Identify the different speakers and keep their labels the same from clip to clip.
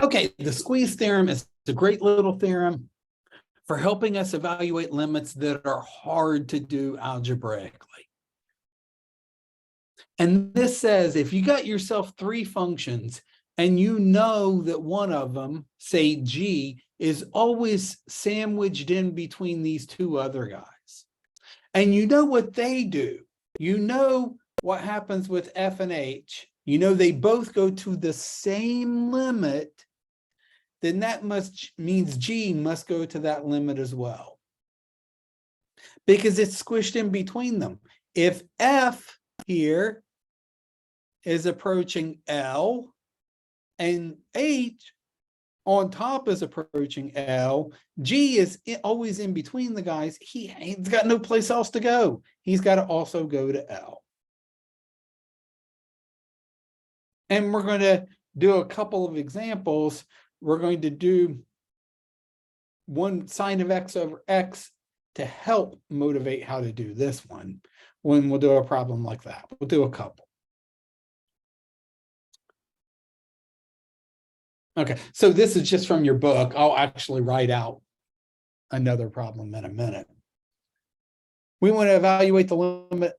Speaker 1: Okay, the squeeze theorem is a great little theorem for helping us evaluate limits that are hard to do algebraically. And this says if you got yourself three functions and you know that one of them, say g, is always sandwiched in between these two other guys, and you know what they do, you know what happens with f and h, you know they both go to the same limit, then that means g must go to that limit as well, because it's squished in between them. If f here is approaching L and H on top is approaching L, G is always in between the guys. He's got no place else to go. He's got to also go to L. And we're going to do a couple of examples. We're going to do one sine of x over x to help motivate how to do this one when we'll do a problem like that. We'll do a couple. Okay, so this is just from your book. I'll actually write out another problem in a minute. We want to evaluate the limit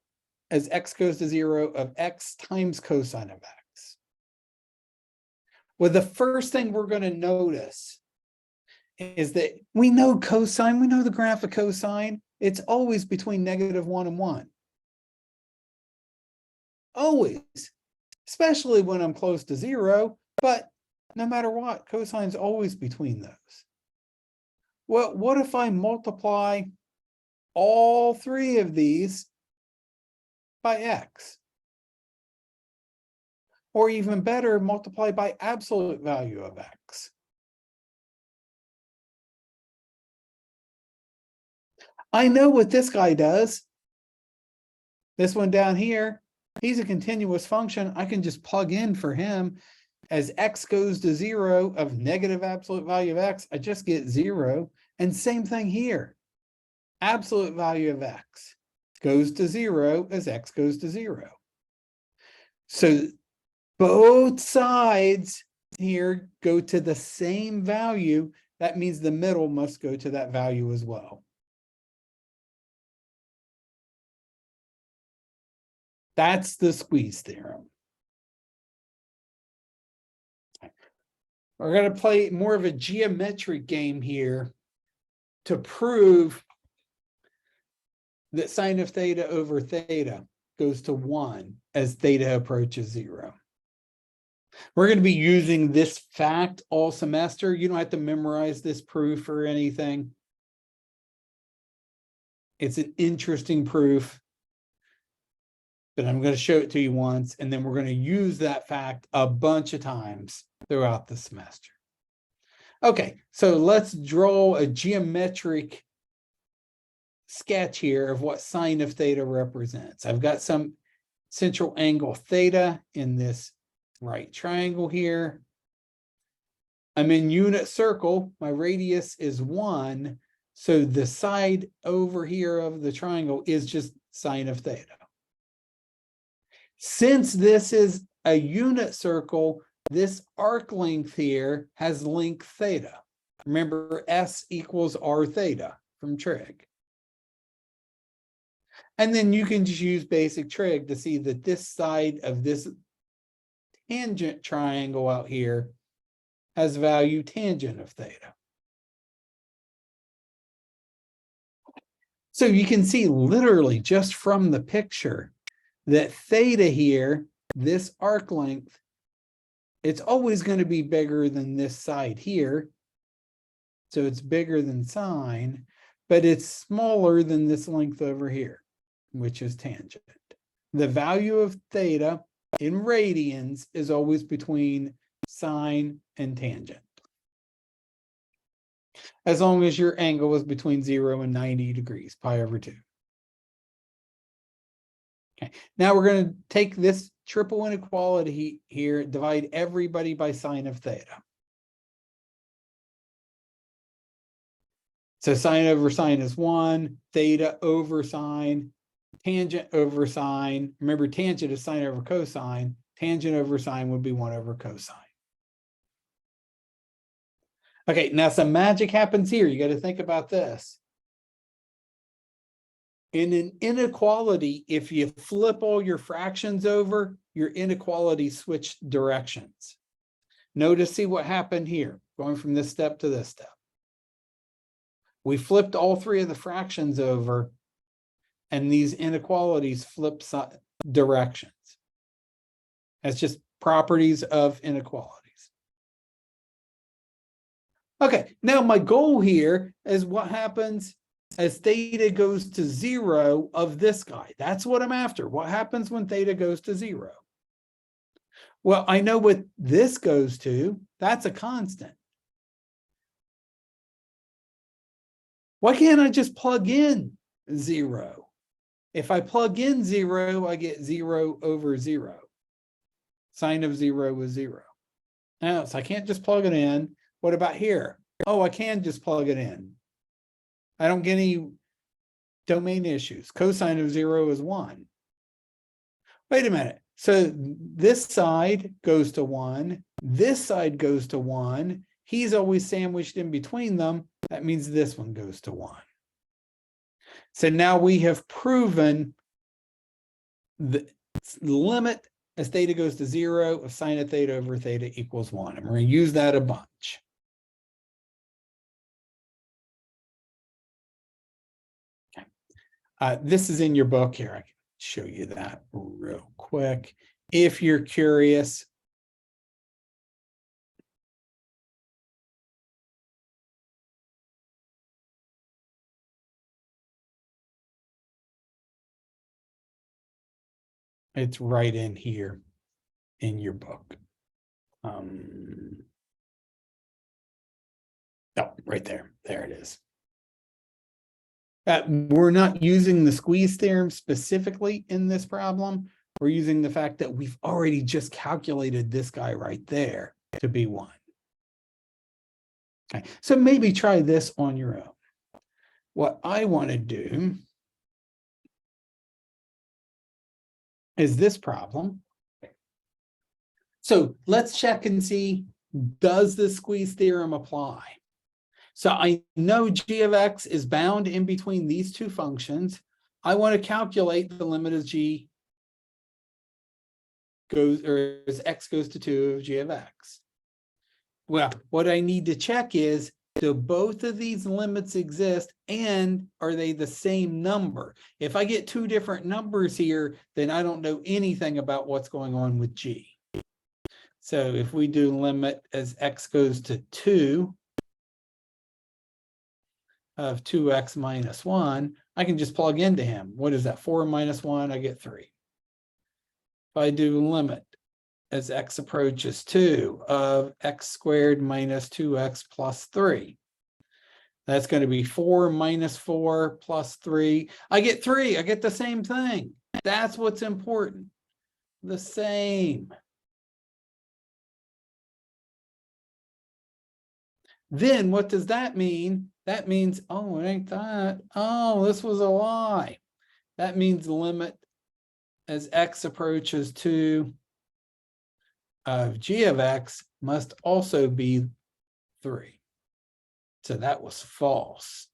Speaker 1: as x goes to 0 of x times cosine of x. Well, the first thing we're going to notice is that we know cosine, we know the graph of cosine. It's always between -1 and 1. Always, especially when I'm close to 0, but no matter what, cosine's always between those. Well, what if I multiply all three of these by x? Or even better, multiply by absolute value of x. I know what this guy does. This one down here, he's a continuous function. I can just plug in for him. As x goes to 0 of negative absolute value of x, I just get 0. And same thing here. Absolute value of x goes to 0 as x goes to 0. So both sides here go to the same value. That means the middle must go to that value as well. That's the squeeze theorem. We're going to play more of a geometric game here to prove that sine of theta over theta goes to 1 as theta approaches 0. We're going to be using this fact all semester. You don't have to memorize this proof or anything. It's an interesting proof, but I'm going to show it to you once, and then we're going to use that fact a bunch of times throughout the semester. Okay, so let's draw a geometric sketch here of what sine of theta represents. I've got some central angle theta in this right triangle here. I'm in unit circle. My radius is 1. So the side over here of the triangle is just sine of theta. Since this is a unit circle, this arc length here has length theta. Remember, S equals R theta from trig. And then you can just use basic trig to see that this side of this tangent triangle out here has value tangent of theta. So you can see literally just from the picture that theta here, this arc length, it's always going to be bigger than this side here. So it's bigger than sine, but it's smaller than this length over here, which is tangent. The value of theta in radians is always between sine and tangent, as long as your angle is between 0 and 90 degrees, pi over 2. Okay, now we're going to take this triple inequality here, divide everybody by sine of theta. So sine over sine is 1, theta over sine, tangent over sine. Remember, tangent is sine over cosine. Tangent over sine would be 1 over cosine. Okay, now some magic happens here. You got to think about this. In an inequality, if you flip all your fractions over, your inequality switched directions. Notice, see what happened here, going from this step to this step. We flipped all three of the fractions over, and these inequalities flip directions. That's just properties of inequalities. Okay, now my goal here is what happens as theta goes to 0 of this guy. That's what I'm after. What happens when theta goes to 0? Well, I know what this goes to. That's a constant. Why can't I just plug in 0? If I plug in 0, I get 0 over 0. Sine of 0 is 0. Now, so I can't just plug it in. What about here? Oh, I can just plug it in. I don't get any domain issues. Cosine of 0 is 1. Wait a minute. So this side goes to 1. This side goes to 1. He's always sandwiched in between them. That means this one goes to 1. So now we have proven the limit as theta goes to 0 of sine of theta over theta equals 1. And we're going to use that a bunch. Okay. This is in your book here. I can show you that real quick if you're curious. It's right in here in your book. Oh, right there. There it is. We're not using the squeeze theorem specifically in this problem. We're using the fact that we've already just calculated this guy right there to be 1. Okay, so maybe try this on your own. What I want to do is this problem. So let's check and see, does the squeeze theorem apply? So I know g of x is bound in between these two functions. I want to calculate the limit as g goes, or as x goes to 2 of g of x. Well, what I need to check is, do both of these limits exist, and are they the same number? If I get two different numbers here, then I don't know anything about what's going on with g. So if we do limit as x goes to 2 of 2x minus 1, I can just plug into him. What is that? 4 minus 1, I get 3. If I do limit as x approaches 2 of x squared minus 2x plus 3, that's going to be 4 minus 4 plus 3. I get 3. I get the same thing. That's what's important. The same. Then what does that mean? That means, oh, it ain't that. Oh, this was a lie. That means limit as x approaches 2 of g of x must also be 3. So that was false.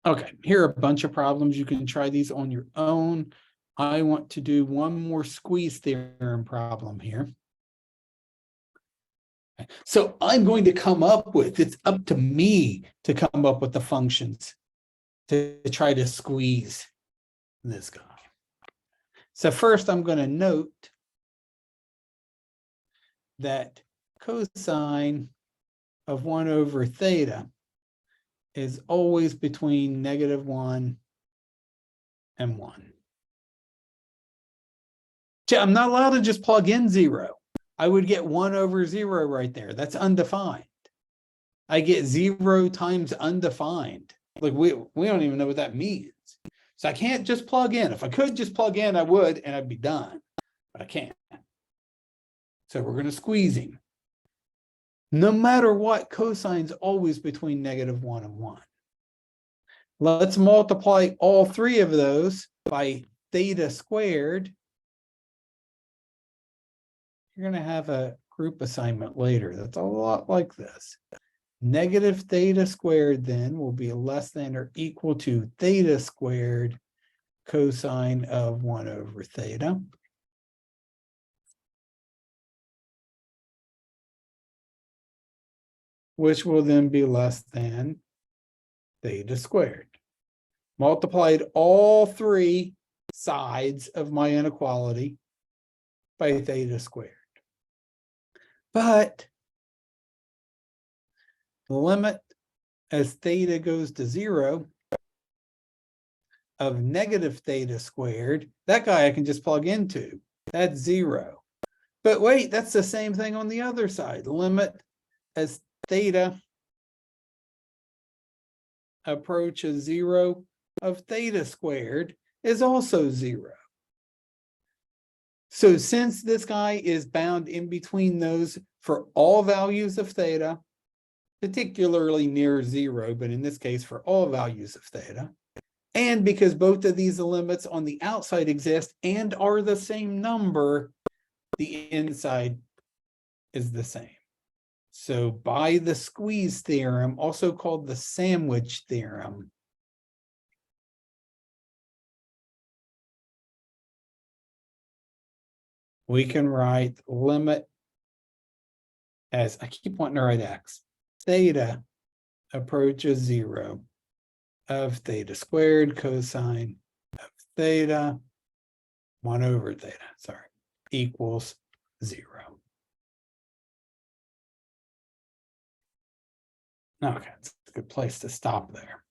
Speaker 1: Okay, here are a bunch of problems. You can try these on your own. I want to do one more squeeze theorem problem here. So I'm going to come up with, it's up to me to come up with the functions to try to squeeze this guy. So first I'm going to note that cosine of 1 over theta is always between -1 and 1. I'm not allowed to just plug in 0. I would get 1 over 0 right there. That's undefined. I get 0 times undefined. Like we don't even know what that means. So I can't just plug in. If I could just plug in, I would, and I'd be done. But I can't. So we're going to squeeze him. No matter what, cosine's always between -1 and 1. Let's multiply all three of those by theta squared, you're going to have a group assignment later that's a lot like this. Negative theta squared then will be less than or equal to theta squared cosine of 1 over theta. Which will then be less than theta squared. Multiplied all three sides of my inequality by theta squared. But the limit as theta goes to 0 of negative theta squared, that guy I can just plug into. That's 0. But wait, that's the same thing on the other side. Limit as theta approaches 0 of theta squared is also 0. So since this guy is bound in between those for all values of theta, particularly near 0, but in this case for all values of theta, and because both of these limits on the outside exist and are the same number, the inside is the same. So by the squeeze theorem, also called the sandwich theorem, we can write limit as, I keep wanting to write x, theta approaches 0 of theta squared cosine of theta 1 over theta, sorry, equals 0. Okay, it's a good place to stop there.